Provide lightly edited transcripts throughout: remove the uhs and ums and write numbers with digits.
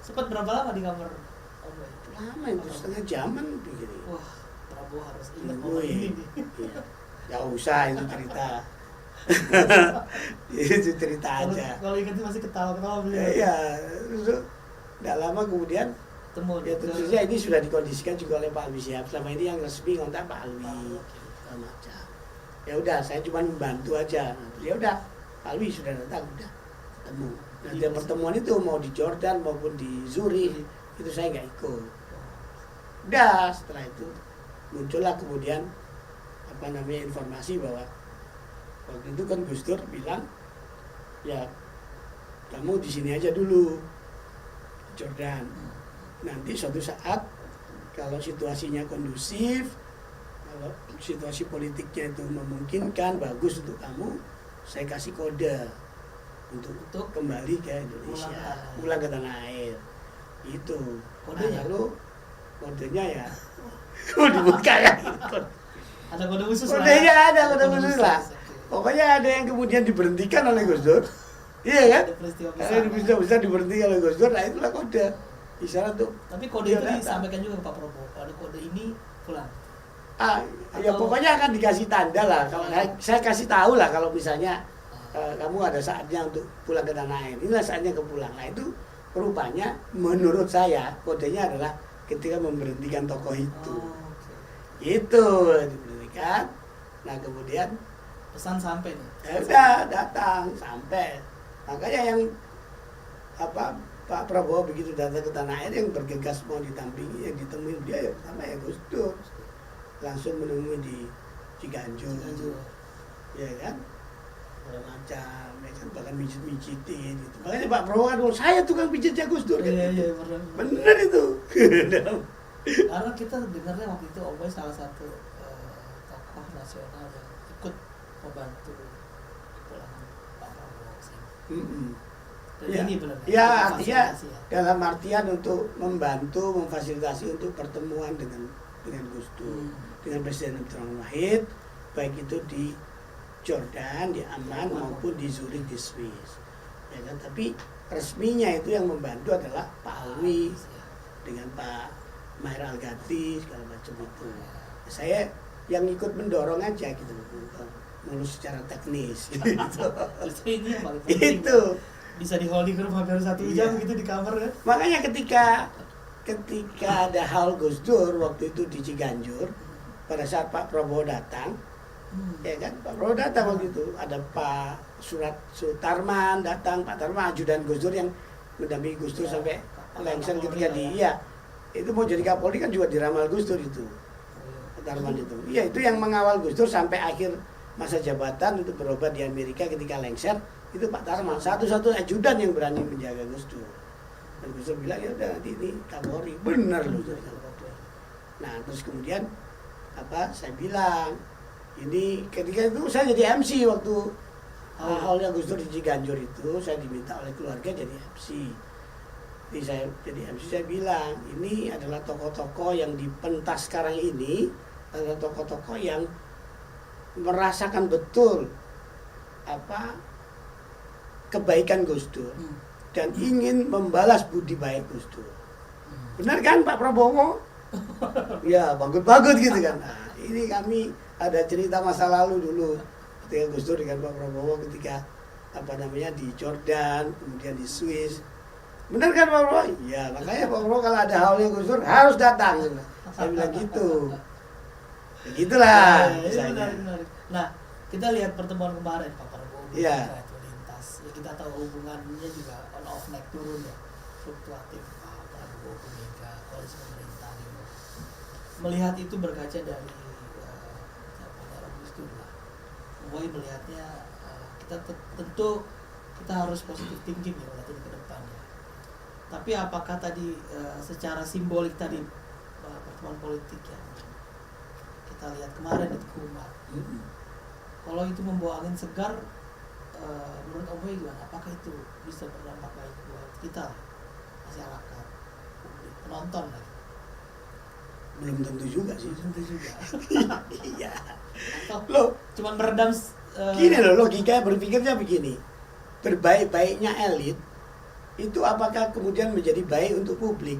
Sempat berapa lama di kamar Om Boy? Lama itu, setengah jaman begini. Wah, Prabowo harus ingat momen Woi, ini nih. iya. Gak usah itu cerita. Itu cerita aja. Kalau ingat masih ketawa-ketawa beliau. Iya, terus nggak lama kemudian Ketemu ya tentu saja ini sudah dikondisikan juga oleh Pak Alwi Shihab. Selama ini yang resmi kontak Pak Alwi segala macam. Ya udah, saya cuma membantu aja. Ya udah, Pak Alwi sudah datang, udah ketemu. Nah, dia pertemuan itu mau di Jordan maupun di Zurich itu saya nggak ikut. Udah, setelah itu muncullah kemudian informasi bahwa waktu itu kan Gus Dur bilang, ya kamu di sini aja dulu, Jordan. Nanti suatu saat kalau situasinya kondusif, kalau situasi politiknya itu memungkinkan, bagus untuk kamu, saya kasih kode untuk kembali ke Indonesia, pulang ke tanah air. Itu kodenya. Lalu kodenya ya mau dibuka ya. Ada kode khusus Kodenya lah. ada kode khusus lah. Pokoknya ada yang kemudian diberhentikan oleh Gus Dur. Iya kan? Ada peristiwa Ada bisa diberhentikan oleh Gus Dur. Nah itulah kode. Isyarat tuh. Tapi kode itu disampaikan juga ke Pak Prabowo. Pada kode ini pulang. Ya pokoknya akan dikasih tanda lah. Kalau saya kasih tahu lah kalau misalnya kamu ada saatnya untuk pulang ke tanah air. Inilah saatnya ke pulang. Nah itu rupanya menurut saya kodenya adalah ketika memberhentikan tokoh itu. Itu diberhentikan. Nah kemudian Pesan sampai nih. Udah datang sampai. Makanya yang Pak Prabowo begitu datang ke tanah air yang bergegas mau ditampingi, yang ditemui dia ya pertama ya Gus Dur. Langsung menemui di Ciganjur. Ya kan? Segala macam, ya kan, bahkan mijit-mijitin gitu. Makanya Pak Prabowo kan, saya tukang pijitnya Gus Dur kan. Iya, bener itu. Karena kita dengarnya waktu itu Om Boy salah satu tokoh nasional yang ikut membantu pulangan Pak Prabowo sih. Dan Ya, ini benar. ya artinya dalam artian untuk membantu, memfasilitasi untuk pertemuan dengan Gus Dur, dengan Presiden Abdurrahman Wahid, baik itu di Jordan, di Amman maupun di Zurich di Swiss. Ya kan? Tapi resminya itu yang membantu adalah Pak Alwi dengan Pak Maher Al-Ghazali segala macam itu. Saya yang ikut mendorong aja gitu, ngurus secara teknis gitu. Justru ini yang paling penting. Itu bisa di holding room hampir 1 jam gitu di kamar kan. Makanya ketika ada hal Gus Dur waktu itu di Ciganjur, pada saat Pak Prabowo datang, ya kan, Pak Prabowo datang waktu itu, ada Pak Sutarman datang, Pak Tarman ajudan Gus Dur yang mendampingi Gus Dur sampai lengser ketika itu mau jadi Kapolri kan juga diramal Gus Dur itu, Pak Tarman itu. Iya, itu yang mengawal Gus Dur sampai akhir masa jabatan untuk berobat di Amerika ketika lengser. Itu Pak Tarman, satu-satu ajudan yang berani menjaga Gus Dur. Dan Gus Dur bilang, ya udah nanti ini Kapolri, benar loh jadi Kapolri. Nah terus kemudian saya bilang, ini ketika itu saya jadi MC waktu awalnya Gus Dur di Ciganjur itu, saya diminta oleh keluarga jadi MC. Jadi saya jadi MC, saya bilang, ini adalah tokoh-tokoh yang di pentas sekarang ini adalah tokoh-tokoh yang merasakan betul kebaikan Gus Dur dan ingin membalas budi baik Gus Dur. Benar kan Pak Prabowo? Ya, bagus-bagus gitu kan. Nah, ini kami ada cerita masa lalu dulu ketika Gus Dur dengan Pak Prabowo ketika di Jordan, kemudian di Swiss. Benar kan Pak Prabowo? Ya, makanya Pak Prabowo kalau ada halnya Gus Dur harus datang. Saya bilang gitu. Begitulah. Benar. Nah, kita lihat pertemuan kemarin Pak Prabowo. Iya. Kita tahu hubungannya juga on off naik turun ya, fluktuatif Pak Prabowo Mega koalisi pemerintah gitu. Melihat itu berkaca dari era Gus Dur lah. Boy melihatnya tentu kita harus positive thinking ya melihat ini ke depannya. Tapi apakah tadi secara simbolik tadi pertemuan politik ya kita lihat kemarin di Kumat, kalau itu membawa angin segar, menurut Om Boy gimana? Apakah itu bisa berdampak baik buat kita, masyarakat, publik, penonton lagi? Belum tentu juga sih. Belum tentu juga. Iya. Atau cuman meredam gini loh, logika berpikirnya begini. Berbaik-baiknya elit itu apakah kemudian menjadi baik untuk publik,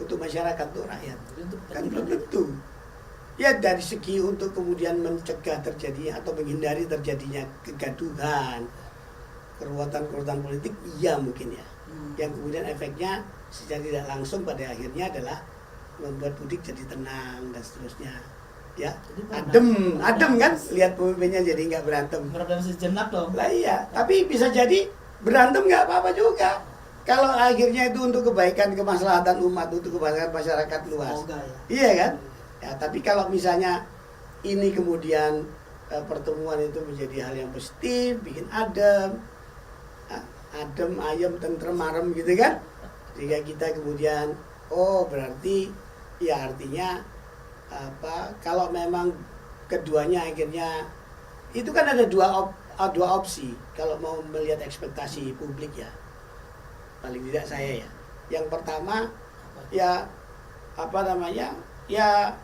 untuk masyarakat, untuk rakyat? Jadi untuk Kan belum tentu. Ya dari segi untuk kemudian mencegah terjadinya atau menghindari terjadinya kegaduhan, keruwetan politik, iya mungkin ya. Yang kemudian efeknya secara tidak langsung pada akhirnya adalah membuat publik jadi tenang dan seterusnya. Ya, adem kan, lihat pemimpinnya jadi nggak berantem. meredam sejenak dong. Lah iya, tapi bisa jadi berantem nggak apa-apa juga. Kalau akhirnya itu untuk kebaikan, kemaslahatan umat, untuk kebaikan masyarakat luas. Semoga ya. Iya kan? Ya, tapi kalau misalnya ini kemudian pertemuan itu menjadi hal yang positif, bikin adem, ayem, tentrem, marem gitu kan? Jika kita kemudian, oh berarti ya artinya apa? Kalau memang keduanya akhirnya itu kan ada dua opsi kalau mau melihat ekspektasi publik ya. Paling tidak saya ya. Yang pertama ya apa namanya? Ya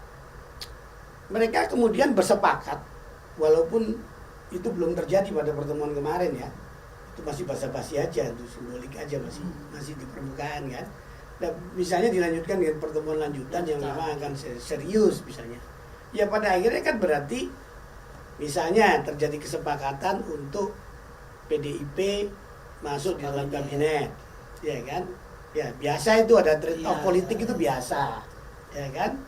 mereka kemudian bersepakat walaupun itu belum terjadi pada pertemuan kemarin ya. Itu masih basa-basi aja, itu simbolik aja, masih di permukaan kan. Dan misalnya dilanjutkan dengan pertemuan lanjutan yang memang akan serius misalnya. Ya pada akhirnya kan berarti misalnya terjadi kesepakatan untuk PDIP masuk di dalam kabinet. Ya kan? Ya biasa itu ada trade off politik itu biasa. Ya kan?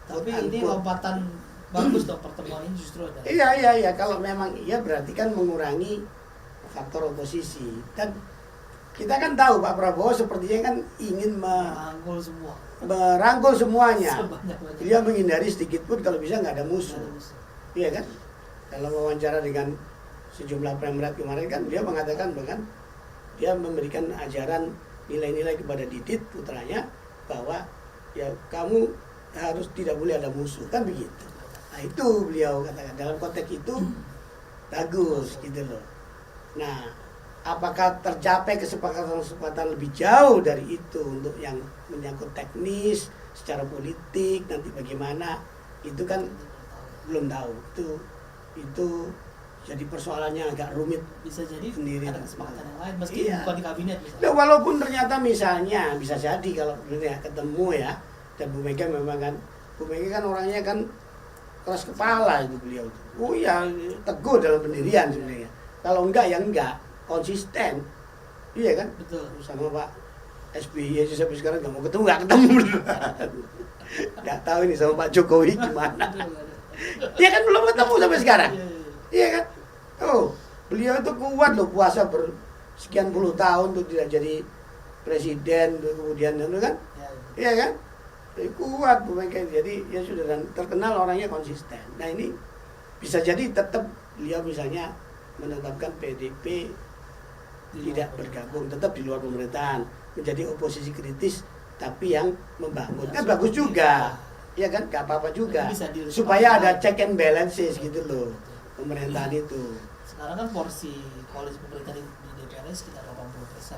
Tapi ini lompatan bagus dong pertemuan ini justru ada. Iya. Kalau memang iya berarti kan mengurangi faktor oposisi. Dan kita kan tahu Pak Prabowo sepertinya kan ingin merangkul semuanya. Dia menghindari sedikit pun kalau bisa nggak ada musuh. Iya kan? Dalam wawancara dengan sejumlah pemret kemarin kan dia mengatakan bahkan dia memberikan ajaran nilai-nilai kepada Didit putranya bahwa ya kamu harus tidak boleh ada musuh kan begitu. Nah itu beliau katakan dalam konteks itu bagus gitu loh. Nah apakah tercapai kesepakatan lebih jauh dari itu untuk yang menyangkut teknis secara politik nanti bagaimana itu kan belum tahu. Itu jadi persoalannya agak rumit. Bisa jadi sendiri ada kesepakatan yang lain meski bukan di kabinet misalnya. Nah, walaupun ternyata misalnya bisa jadi kalau ya, ketemu ya. Dan Bu Mega memang kan, Bu Mega kan orangnya kan keras kepala itu beliau. Oh ya teguh dalam pendirian sebenarnya. Kalau enggak ya enggak, konsisten. Iya kan? Betul. Sama Pak SBY aja sampai sekarang nggak ketemu. Nggak tahu ini sama Pak Jokowi gimana. Dia kan belum ketemu sampai sekarang. Iya kan? Oh, beliau itu kuat loh puasa bersekian puluh tahun untuk tidak jadi presiden kemudian itu kan? Iya kan? Kuat Bu Mega, jadi ya sudah dan terkenal orangnya konsisten. Nah ini bisa jadi tetap beliau misalnya menetapkan PDIP tidak bergabung, tetap di luar pemerintahan, menjadi oposisi kritis tapi yang membangun kan bagus juga, ya kan? Gak apa-apa juga, supaya ada check and balances gitu loh pemerintahan itu. Sekarang kan porsi koalisi pemerintah di DPR sekitar 80%.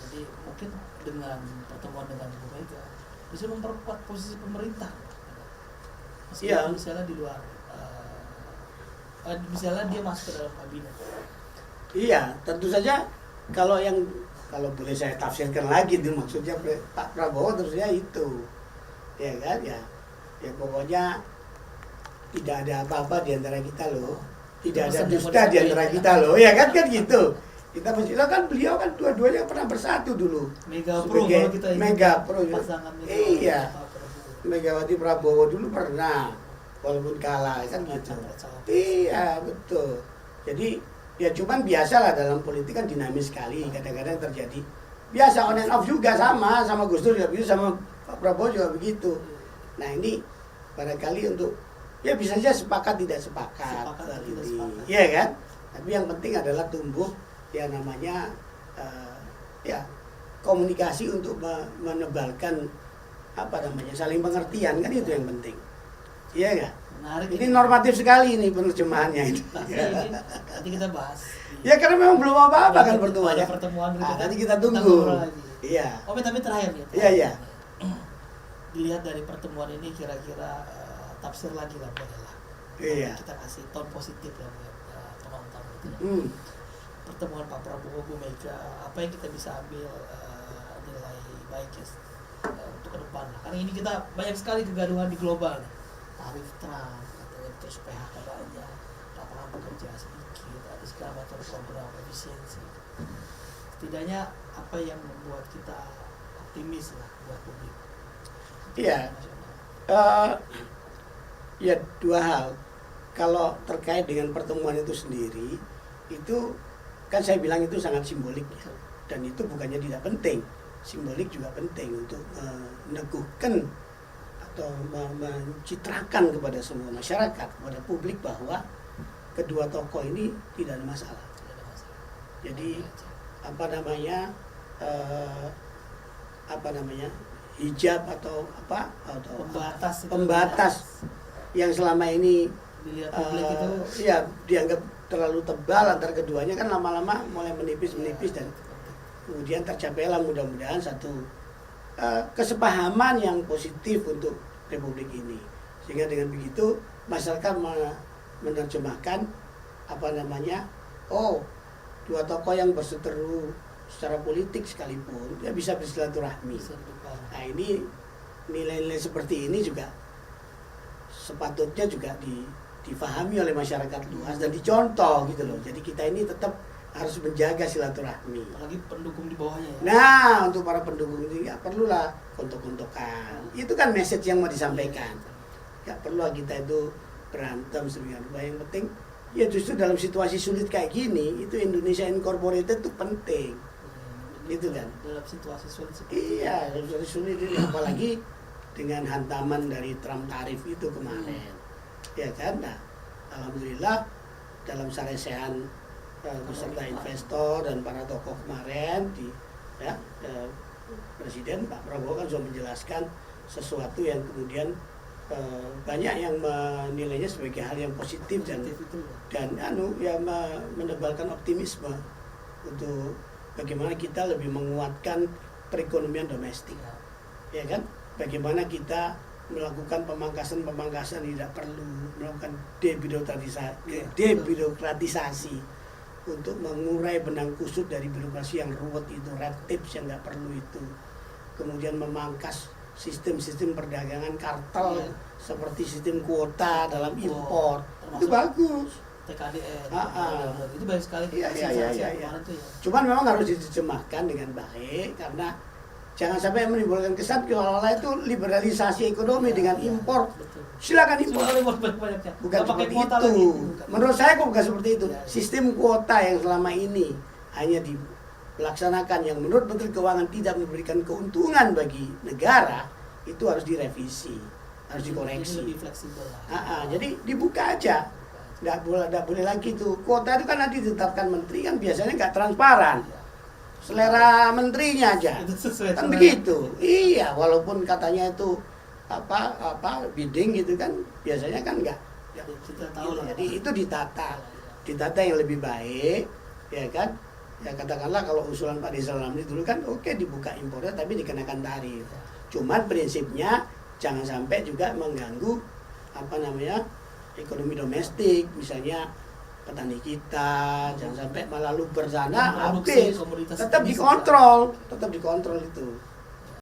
Jadi mungkin dengan pertemuan dengan Bu Mega bisa memperkuat posisi pemerintah. Meskipun misalnya di luar, misalnya dia masuk ke dalam kabinet. Iya, tentu saja kalau boleh saya tafsirkan lagi itu maksudnya Pak Prabowo terusnya itu, ya kan ya pokoknya tidak ada apa-apa di antara kita loh, tidak ada dusta di antara kita loh, ya kan gitu. Kita mesti kan beliau kan dua-duanya pernah bersatu dulu. Mega Pro kalau kita Mega Pro. Pasangan iya. Megawati Prabowo dulu pernah walaupun kalah kan gitu. Iya, betul. Jadi ya cuman biasalah dalam politik kan dinamis sekali, kadang-kadang terjadi. Biasa on and off juga sama Gus Dur juga begitu, sama Pak Prabowo juga begitu. Nah, ini barangkali untuk ya bisa saja sepakat tidak sepakat. Iya kan? Tapi yang penting adalah tumbuh ya namanya ya komunikasi untuk menebalkan apa namanya saling pengertian kan itu yang penting. Iya enggak? Menarik ini normatif sekali ini penerjemahannya itu. Nanti kita bahas. Ya karena memang belum apa-apa kan pertemuannya. Pertemuan nanti kita tunggu. Iya. Oh, tapi terakhir ya. Iya. Dilihat dari pertemuan ini kira-kira tafsir lagi lah boleh lah. Iya. Kita kasih tone positif ya buat penonton gitu. pertemuan Pak Prabowo Bu Mega, apa yang kita bisa ambil nilai baiknya untuk ke depan. Karena ini kita banyak sekali kegaduhan di global nih. Tarif Trump, katanya terus PHK banyak, lapangan pekerja sedikit, ada segala macam program efisiensi. Setidaknya apa yang membuat kita optimis lah buat publik. Iya. Ya dua hal. Kalau terkait dengan pertemuan itu sendiri, itu kan saya bilang itu sangat simbolik ya. Dan itu bukannya tidak penting, simbolik juga penting untuk meneguhkan atau mencitrakan kepada semua masyarakat, kepada publik bahwa kedua tokoh ini tidak ada masalah. Jadi apa namanya hijab atau pembatas yang selama ini dilihat publik itu ya dianggap terlalu tebal antara keduanya, kan lama-lama mulai menipis dan kemudian tercapailah mudah-mudahan satu kesepahaman yang positif untuk republik ini, sehingga dengan begitu masyarakat menerjemahkan dua tokoh yang berseteru secara politik sekalipun ya bisa bersilaturahmi. Nah ini nilai-nilai seperti ini juga sepatutnya juga difahami oleh masyarakat luas dan dicontoh gitu loh. Jadi kita ini tetap harus menjaga silaturahmi. Apalagi pendukung di bawahnya ya. Nah, untuk para pendukung ini ya perlulah kontok-kontokan. Itu kan message yang mau disampaikan. Gak perlu kita itu berantem sedemikian rupa. Yang penting ya justru dalam situasi sulit kayak gini, itu Indonesia Incorporated itu penting. Gitu kan. Dalam situasi sulit seperti iya, dalam situasi sulit ini apalagi dengan hantaman dari Trump tarif itu kemarin. Ya kan? Nah, alhamdulillah dalam saresehan beserta investor dan para tokoh kemarin Presiden Pak Prabowo kan sudah menjelaskan sesuatu yang kemudian banyak yang menilainya sebagai hal yang positif dan menebalkan optimisme untuk bagaimana kita lebih menguatkan perekonomian domestik, ya kan? Bagaimana kita melakukan pemangkasan tidak perlu, melakukan debirokratisasi untuk mengurai benang kusut dari birokrasi yang ruwet itu, red tapes yang nggak perlu itu, kemudian memangkas sistem-sistem perdagangan kartel seperti sistem kuota dalam impor, itu bagus. TKDN, itu banyak sekali. Iya. Cuman memang harus diterjemahkan dengan baik, karena jangan sampai menimbulkan kesan seolah-olah itu liberalisasi ekonomi dengan impor. Silakan impor. Bukan seperti itu. Menurut saya kok bukan seperti itu. Sistem kuota yang selama ini hanya dilaksanakan yang menurut Menteri Keuangan tidak memberikan keuntungan bagi negara, itu harus direvisi, harus dikoreksi. Lebih fleksibel. Jadi dibuka aja. Nggak boleh lagi tuh. Kuota itu kan nanti ditetapkan menteri kan biasanya nggak transparan. Selera menterinya aja. Kan begitu. Iya, walaupun katanya itu bidding gitu kan, biasanya kan enggak. Kita tahu lah. Jadi itu ditata yang lebih baik, ya kan? Ya katakanlah kalau usulan Pak Rizal Ramli dulu kan oke, dibuka impornya tapi dikenakan tarif. Cuman prinsipnya jangan sampai juga mengganggu ekonomi domestik, misalnya petani kita, jangan sampai malah luber sana habis. Tetap dikontrol itu.